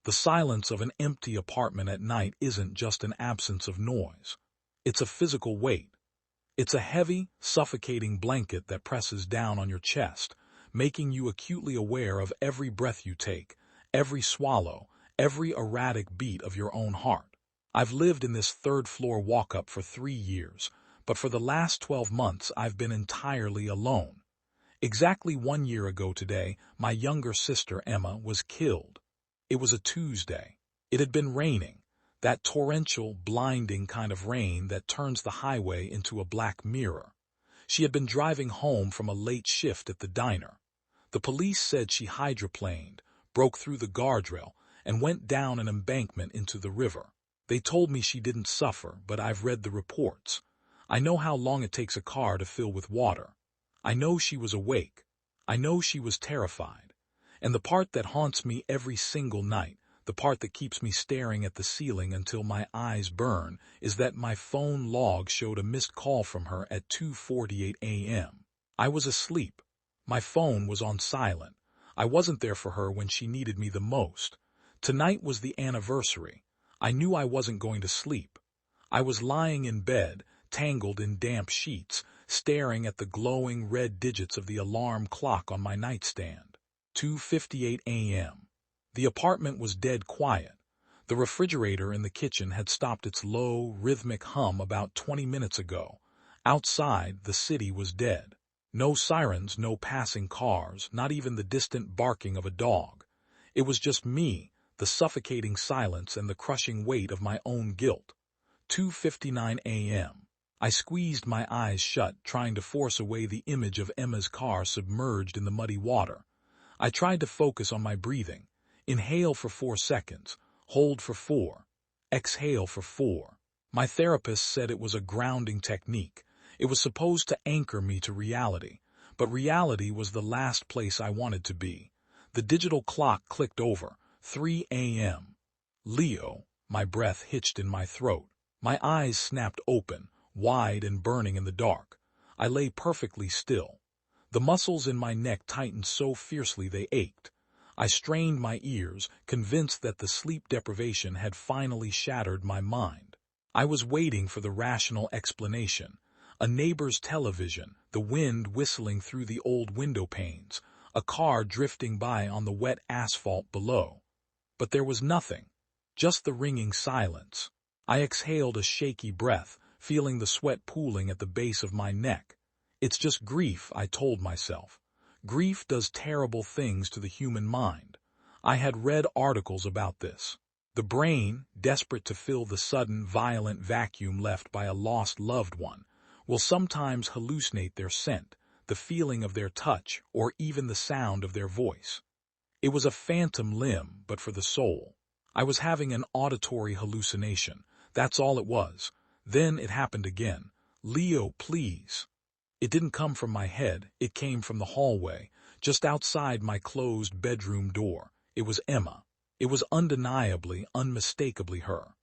The silence of an empty apartment at night isn't just an absence of noise. It's a physical weight. It's a heavy, suffocating blanket that presses down on your chest, making you acutely aware of every breath you take, every swallow, every erratic beat of your own heart. I've lived in this third-floor walk-up for 3 years, but for the last 12 months I've been entirely alone. Exactly 1 year ago today, my younger sister Emma was killed. It was a Tuesday. It had been raining, that torrential, blinding kind of rain that turns the highway into a black mirror. She had been driving home from a late shift at the diner. The police said she hydroplaned, broke through the guardrail, and went down an embankment into the river. They told me she didn't suffer, but I've read the reports. I know how long it takes a car to fill with water. I know she was awake. I know she was terrified. And the part that haunts me every single night, the part that keeps me staring at the ceiling until my eyes burn, is that my phone log showed a missed call from her at 2:48 a.m. I was asleep. My phone was on silent. I wasn't there for her when she needed me the most. Tonight was the anniversary. I knew I wasn't going to sleep. I was lying in bed, tangled in damp sheets, staring at the glowing red digits of the alarm clock on my nightstand. 2:58 a.m. The apartment was dead quiet. The refrigerator in the kitchen had stopped its low, rhythmic hum about 20 minutes ago. Outside, the city was dead. No sirens, no passing cars, not even the distant barking of a dog. It was just me, the suffocating silence and the crushing weight of my own guilt. 2:59 a.m. I squeezed my eyes shut, trying to force away the image of Emma's car submerged in the muddy water. I tried to focus on my breathing. Inhale for 4 seconds, hold for 4, exhale for 4. My therapist said it was a grounding technique. It was supposed to anchor me to reality, but reality was the last place I wanted to be. The digital clock clicked over, 3 a.m. Leo, my breath hitched in my throat. My eyes snapped open, wide and burning in the dark. I lay perfectly still. The muscles in my neck tightened so fiercely they ached. I strained my ears, convinced that the sleep deprivation had finally shattered my mind. I was waiting for the rational explanation. A neighbor's television, the wind whistling through the old window panes, a car drifting by on the wet asphalt below. But there was nothing, just the ringing silence. I exhaled a shaky breath, feeling the sweat pooling at the base of my neck. It's just grief, I told myself. Grief does terrible things to the human mind. I had read articles about this. The brain, desperate to fill the sudden, violent vacuum left by a lost loved one, will sometimes hallucinate their scent, the feeling of their touch, or even the sound of their voice. It was a phantom limb, but for the soul. I was having an auditory hallucination. That's all it was. Then it happened again. Leo, please. It didn't come from my head, it came from the hallway, just outside my closed bedroom door. It was Emma. It was undeniably, unmistakably her.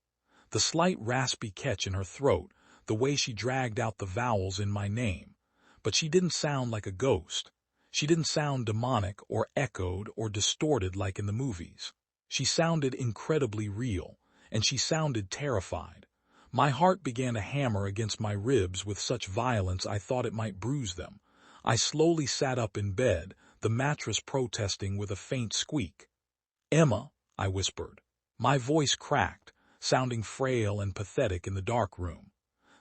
The slight raspy catch in her throat, the way she dragged out the vowels in my name. But she didn't sound like a ghost. She didn't sound demonic or echoed or distorted like in the movies. She sounded incredibly real, and she sounded terrified. My heart began to hammer against my ribs with such violence I thought it might bruise them. I slowly sat up in bed, the mattress protesting with a faint squeak. "Emma," I whispered. My voice cracked, sounding frail and pathetic in the dark room.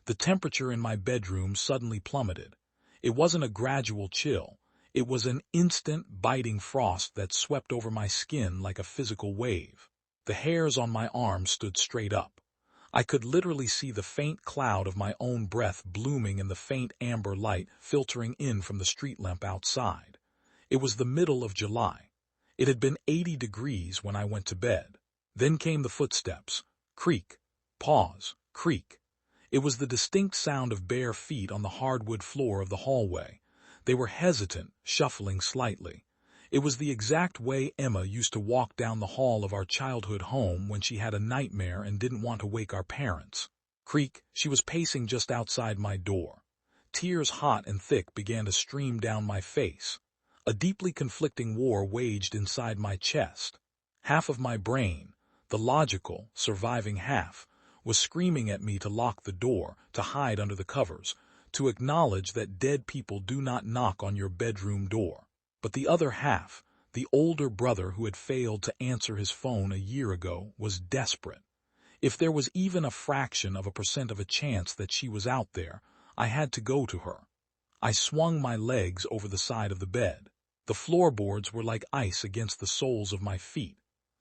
The temperature in my bedroom suddenly plummeted. It wasn't a gradual chill. It was an instant, biting frost that swept over my skin like a physical wave. The hairs on my arms stood straight up. I could literally see the faint cloud of my own breath blooming in the faint amber light filtering in from the street lamp outside. It was the middle of July. It had been 80 degrees when I went to bed. Then came the footsteps. Creak, pause, creak. It was the distinct sound of bare feet on the hardwood floor of the hallway. They were hesitant, shuffling slightly. It was the exact way Emma used to walk down the hall of our childhood home when she had a nightmare and didn't want to wake our parents. Creak, she was pacing just outside my door. Tears hot and thick began to stream down my face. A deeply conflicting war waged inside my chest. Half of my brain, the logical, surviving half, was screaming at me to lock the door, to hide under the covers, to acknowledge that dead people do not knock on your bedroom door. But the other half, the older brother who had failed to answer his phone a year ago, was desperate. If there was even a fraction of a percent of a chance that she was out there, I had to go to her. I swung my legs over the side of the bed. The floorboards were like ice against the soles of my feet.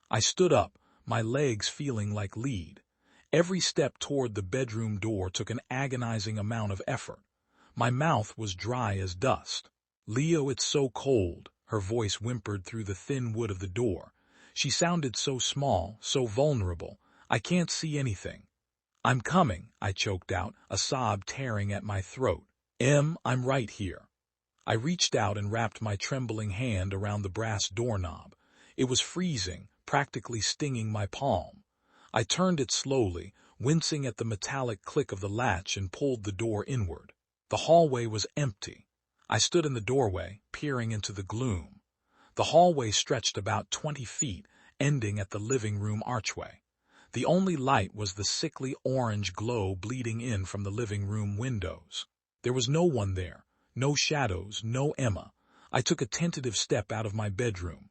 I stood up, my legs feeling like lead. Every step toward the bedroom door took an agonizing amount of effort. My mouth was dry as dust. "Leo, it's so cold," her voice whimpered through the thin wood of the door. She sounded so small, so vulnerable. "I can't see anything." "I'm coming," I choked out, a sob tearing at my throat. I'm right here." I reached out and wrapped my trembling hand around the brass doorknob. It was freezing, practically stinging my palm. I turned it slowly, wincing at the metallic click of the latch, and pulled the door inward. The hallway was empty. I stood in the doorway, peering into the gloom. The hallway stretched about 20 feet, ending at the living room archway. The only light was the sickly orange glow bleeding in from the living room windows. There was no one there, no shadows, no Emma. I took a tentative step out of my bedroom.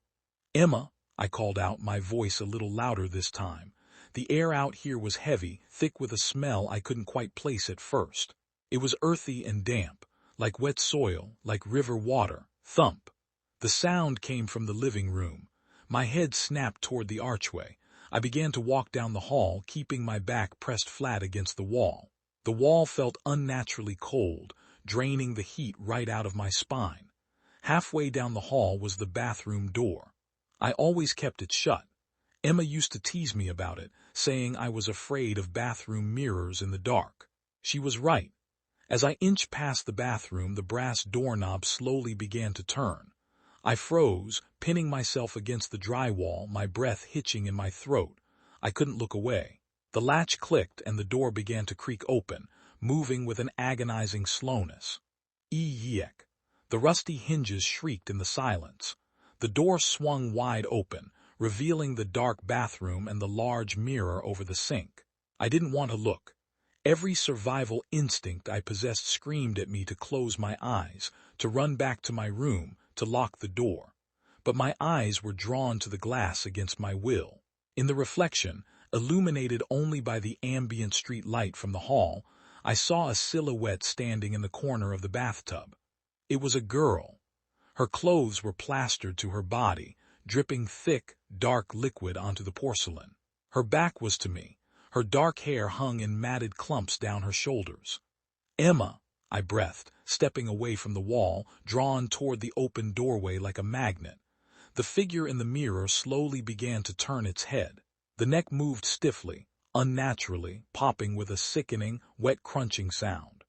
"Emma," I called out, my voice a little louder this time. The air out here was heavy, thick with a smell I couldn't quite place at first. It was earthy and damp, like wet soil, like river water. Thump. The sound came from the living room. My head snapped toward the archway. I began to walk down the hall, keeping my back pressed flat against the wall. The wall felt unnaturally cold, draining the heat right out of my spine. Halfway down the hall was the bathroom door. I always kept it shut. Emma used to tease me about it, saying I was afraid of bathroom mirrors in the dark. She was right. As I inched past the bathroom, the brass doorknob slowly began to turn. I froze, pinning myself against the drywall, my breath hitching in my throat. I couldn't look away. The latch clicked and the door began to creak open, moving with an agonizing slowness. Eek! The rusty hinges shrieked in the silence. The door swung wide open, revealing the dark bathroom and the large mirror over the sink. I didn't want to look. Every survival instinct I possessed screamed at me to close my eyes, to run back to my room, to lock the door. But my eyes were drawn to the glass against my will. In the reflection, illuminated only by the ambient street light from the hall, I saw a silhouette standing in the corner of the bathtub. It was a girl. Her clothes were plastered to her body, dripping thick, dark liquid onto the porcelain. Her back was to me. Her dark hair hung in matted clumps down her shoulders. "Emma," I breathed, stepping away from the wall, drawn toward the open doorway like a magnet. The figure in the mirror slowly began to turn its head. The neck moved stiffly, unnaturally, popping with a sickening, wet crunching sound.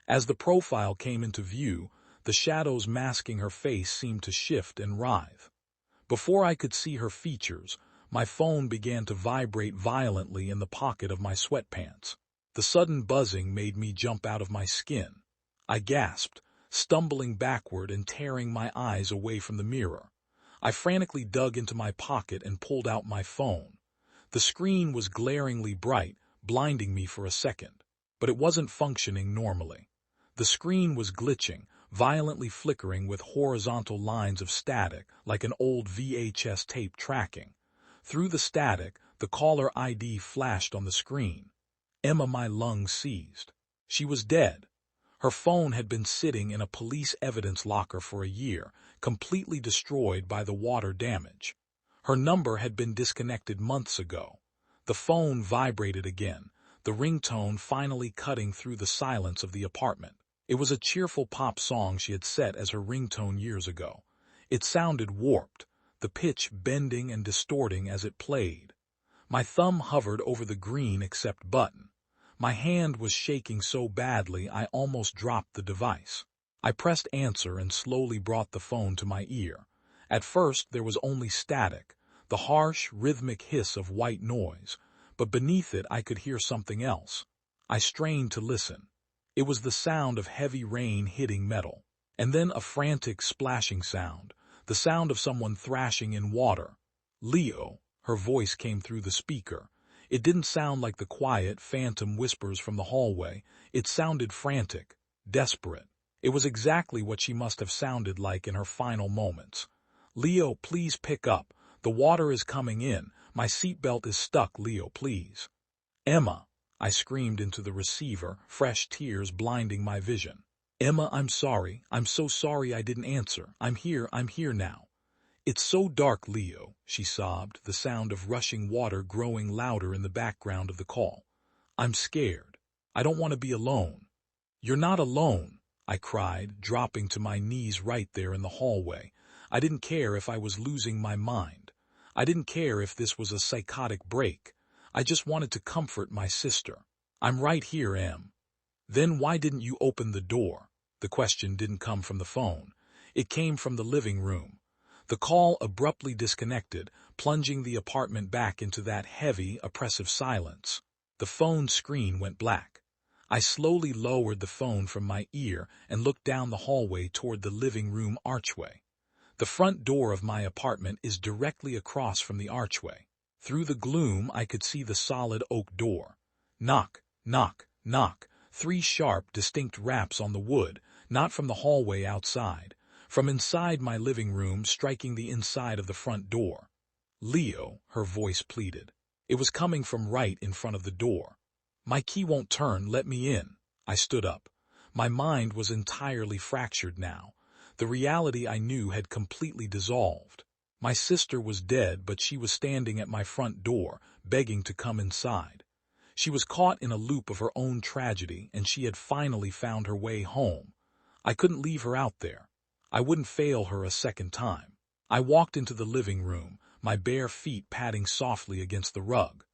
As the profile came into view, the shadows masking her face seemed to shift and writhe. Before I could see her features, my phone began to vibrate violently in the pocket of my sweatpants. The sudden buzzing made me jump out of my skin. I gasped, stumbling backward and tearing my eyes away from the mirror. I frantically dug into my pocket and pulled out my phone. The screen was glaringly bright, blinding me for a second. But it wasn't functioning normally. The screen was glitching, violently flickering with horizontal lines of static, like an old VHS tape tracking. Through the static, the caller ID flashed on the screen. Emma, my lungs seized. She was dead. Her phone had been sitting in a police evidence locker for a year, completely destroyed by the water damage. Her number had been disconnected months ago. The phone vibrated again, the ringtone finally cutting through the silence of the apartment. It was a cheerful pop song she had set as her ringtone years ago. It sounded warped, the pitch bending and distorting as it played. My thumb hovered over the green accept button. My hand was shaking so badly I almost dropped the device. I pressed answer and slowly brought the phone to my ear. At first there was only static, the harsh, rhythmic hiss of white noise, but beneath it I could hear something else. I strained to listen. It was the sound of heavy rain hitting metal, and then a frantic splashing sound, the sound of someone thrashing in water. "Leo," Her voice came through the speaker. It didn't sound like the quiet, phantom whispers from the hallway. It sounded frantic, desperate. It was exactly what she must have sounded like in her final moments. "Leo, please pick up. The water is coming in. My seatbelt is stuck, Leo, please." "Emma," I screamed into the receiver, fresh tears blinding my vision. "Emma, I'm sorry. I'm so sorry I didn't answer. I'm here now." "It's so dark, Leo," she sobbed, the sound of rushing water growing louder in the background of the call. "I'm scared. I don't want to be alone." "You're not alone," I cried, dropping to my knees right there in the hallway. I didn't care if I was losing my mind. I didn't care if this was a psychotic break. I just wanted to comfort my sister. "I'm right here, Em." "Then why didn't you open the door?" The question didn't come from the phone. It came from the living room. The call abruptly disconnected, plunging the apartment back into that heavy, oppressive silence. The phone screen went black. I slowly lowered the phone from my ear and looked down the hallway toward the living room archway. The front door of my apartment is directly across from the archway. Through the gloom, I could see the solid oak door. Knock, knock, knock. 3 sharp, distinct raps on the wood, not from the hallway outside. From inside my living room, striking the inside of the front door. "Leo," her voice pleaded. It was coming from right in front of the door. "My key won't turn, let me in." I stood up. My mind was entirely fractured now. The reality I knew had completely dissolved. My sister was dead, but she was standing at my front door, begging to come inside. She was caught in a loop of her own tragedy, and she had finally found her way home. I couldn't leave her out there. I wouldn't fail her a second time. I walked into the living room, my bare feet padding softly against the rug.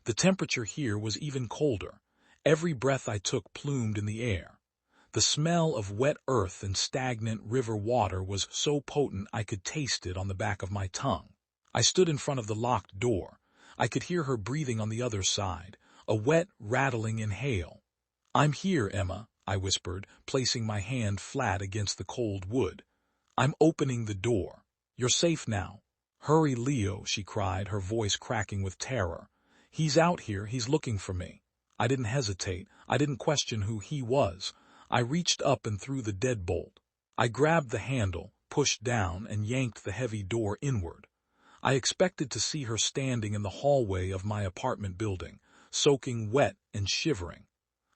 The temperature here was even colder. Every breath I took plumed in the air. The smell of wet earth and stagnant river water was so potent I could taste it on the back of my tongue. I stood in front of the locked door. I could hear her breathing on the other side, a wet, rattling inhale. "I'm here, Emma," I whispered, placing my hand flat against the cold wood. "I'm opening the door. You're safe now." "Hurry, Leo," she cried, her voice cracking with terror. "He's out here, he's looking for me." I didn't hesitate. I didn't question who he was. I reached up and threw the deadbolt. I grabbed the handle, pushed down, and yanked the heavy door inward. I expected to see her standing in the hallway of my apartment building, soaking wet and shivering.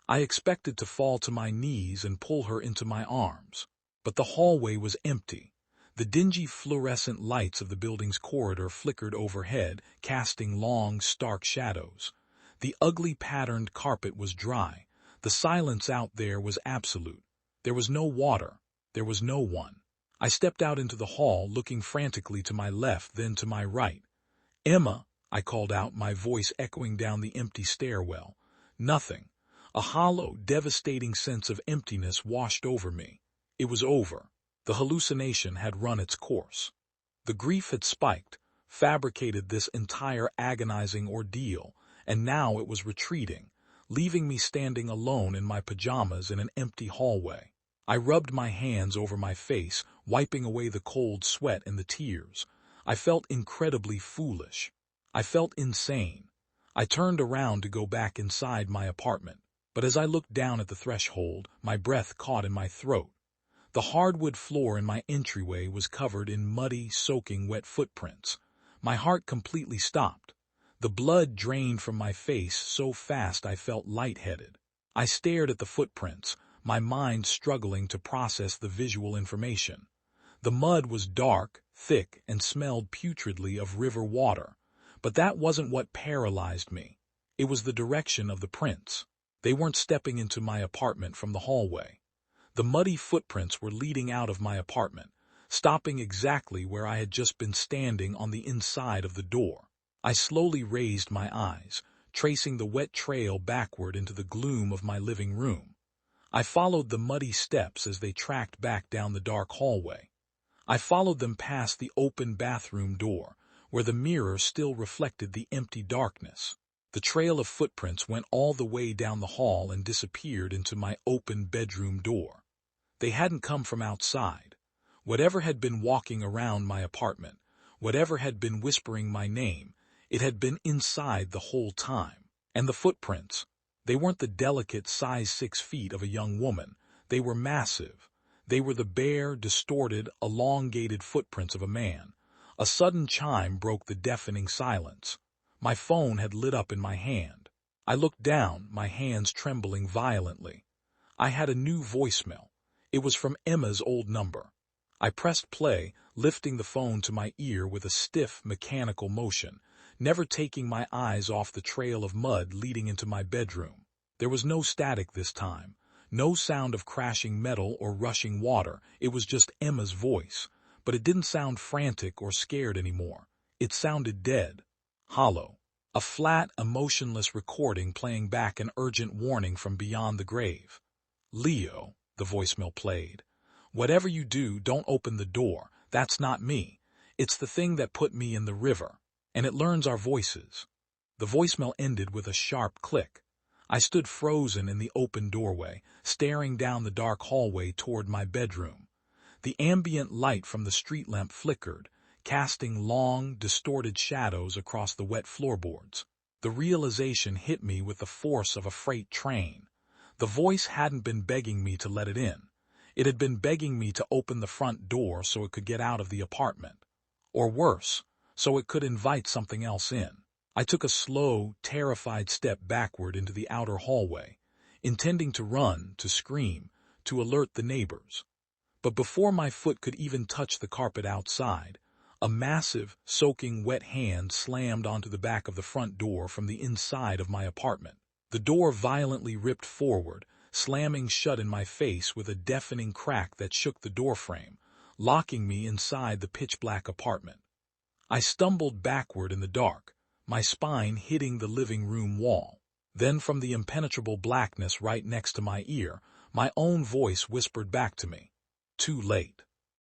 I expected to fall to my knees and pull her into my arms. But the hallway was empty. The dingy fluorescent lights of the building's corridor flickered overhead, casting long, stark shadows. The ugly patterned carpet was dry. The silence out there was absolute. There was no water. There was no one. I stepped out into the hall, looking frantically to my left, then to my right. "Emma," I called out, my voice echoing down the empty stairwell. Nothing. A hollow, devastating sense of emptiness washed over me. It was over. The hallucination had run its course. The grief had spiked, fabricated this entire agonizing ordeal, and now it was retreating, leaving me standing alone in my pajamas in an empty hallway. I rubbed my hands over my face, wiping away the cold sweat and the tears. I felt incredibly foolish. I felt insane. I turned around to go back inside my apartment. But as I looked down at the threshold, my breath caught in my throat. The hardwood floor in my entryway was covered in muddy, soaking wet footprints. My heart completely stopped. The blood drained from my face so fast I felt lightheaded. I stared at the footprints, my mind struggling to process the visual information. The mud was dark, thick, and smelled putridly of river water. But that wasn't what paralyzed me. It was the direction of the prints. They weren't stepping into my apartment from the hallway. The muddy footprints were leading out of my apartment, stopping exactly where I had just been standing on the inside of the door. I slowly raised my eyes, tracing the wet trail backward into the gloom of my living room. I followed the muddy steps as they tracked back down the dark hallway. I followed them past the open bathroom door, where the mirror still reflected the empty darkness. The trail of footprints went all the way down the hall and disappeared into my open bedroom door. They hadn't come from outside. Whatever had been walking around my apartment, whatever had been whispering my name, It had been inside the whole time. And the footprints, they weren't the delicate size 6 feet of a young woman. They were massive. They were the bare, distorted, elongated footprints of a man. A sudden chime broke the deafening silence. My phone had lit up in my hand. I looked down, my hands trembling violently. I had a new voicemail. It was from Emma's old number. I pressed play, lifting the phone to my ear with a stiff, mechanical motion, never taking my eyes off the trail of mud leading into my bedroom. There was no static this time, no sound of crashing metal or rushing water. It was just Emma's voice, but it didn't sound frantic or scared anymore. It sounded dead, hollow, a flat, emotionless recording playing back an urgent warning from beyond the grave. "Leo," the voicemail played. "Whatever you do, don't open the door. That's not me. It's the thing that put me in the river. And it learns our voices." The voicemail ended with a sharp click. I stood frozen in the open doorway, staring down the dark hallway toward my bedroom. The ambient light from the street lamp flickered, casting long, distorted shadows across the wet floorboards. The realization hit me with the force of a freight train. The voice hadn't been begging me to let it in. It had been begging me to open the front door so it could get out of the apartment. Or worse, so it could invite something else in. I took a slow, terrified step backward into the outer hallway, intending to run, to scream, to alert the neighbors. But before my foot could even touch the carpet outside, a massive, soaking wet hand slammed onto the back of the front door from the inside of my apartment. The door violently ripped forward, slamming shut in my face with a deafening crack that shook the doorframe, locking me inside the pitch-black apartment. I stumbled backward in the dark, my spine hitting the living room wall. Then from the impenetrable blackness right next to my ear, my own voice whispered back to me, "Too late."